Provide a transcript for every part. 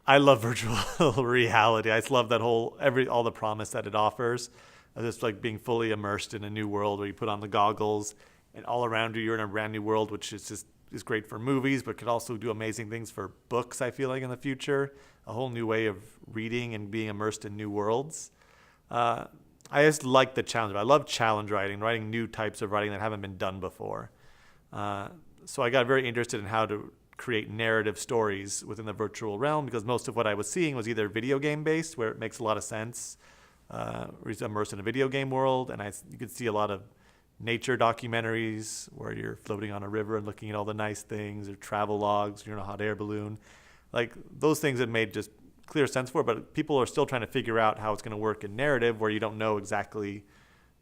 I love virtual reality. I just love that whole all the promise that it offers. Just like being fully immersed in a new world where you put on the goggles and all around you you're in a brand new world, which is great for movies, but could also do amazing things for books. I feel like in the future, a whole new way of reading and being immersed in new worlds. I just like the challenge. I love challenge writing new types of writing that haven't been done before. So I got very interested in how to create narrative stories within the virtual realm because most of what I was seeing was either video game based, where it makes a lot of sense, where you're immersed in a video game world, and you could see a lot of nature documentaries where you're floating on a river and looking at all the nice things, or travel logs, you're in a hot air balloon. Like those things that made just clear sense for, but people are still trying to figure out how it's going to work in narrative where you don't know exactly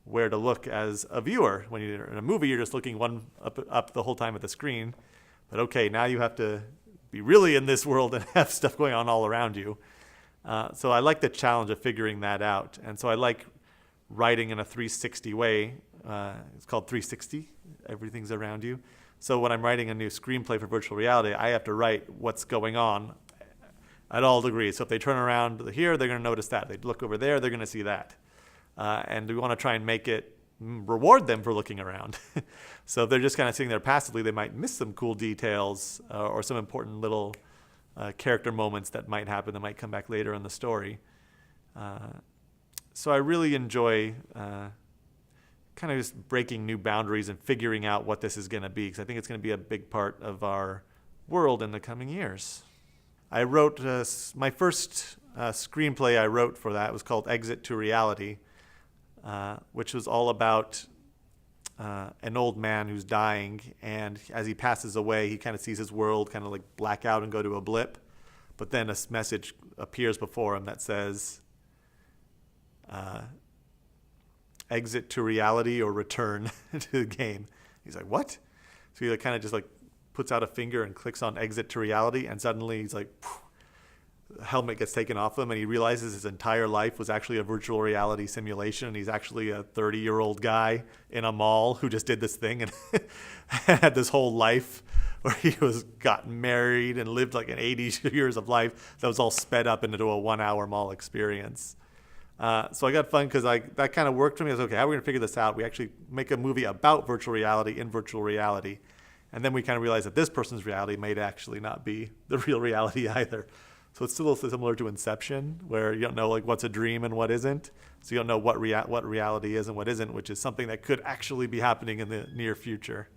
where to look as a viewer. When you're in a movie, you're just looking one up the whole time at the screen. But okay, now you have to be really in this world and have stuff going on all around you. So I like the challenge of figuring that out. And so I like writing in a 360 way. It's called 360. Everything's around you. So when I'm writing a new screenplay for virtual reality, I have to write what's going on at all degrees. So if they turn around here, they're going to notice that. They look over there, they're going to see that. And we want to try and make it reward them for looking around. So if they're just kind of sitting there passively, they might miss some cool details or some important little character moments that might happen that might come back later in the story. So I really enjoy kind of just breaking new boundaries and figuring out what this is going to be, because I think it's going to be a big part of our world in the coming years. I wrote my first screenplay I wrote for that was called Exit to Reality, which was all about an old man who's dying, and as he passes away, he kind of sees his world kind of like black out and go to a blip, but then a message appears before him that says, exit to reality or return to the game. He's like, what? So he kind of just like puts out a finger and clicks on exit to reality, and suddenly he's like, the helmet gets taken off him, and he realizes his entire life was actually a virtual reality simulation, and he's actually a 30-year-old guy in a mall who just did this thing and had this whole life where he got married and lived like an 80 years of life that was all sped up into a 1-hour mall experience. So I got fun because that kind of worked for me. I was okay, how are we going to figure this out? We actually make a movie about virtual reality in virtual reality. And then we kind of realized that this person's reality may actually not be the real reality either. So it's still similar to Inception, where you don't know like what's a dream and what isn't. So you don't know what reality is and what isn't, which is something that could actually be happening in the near future.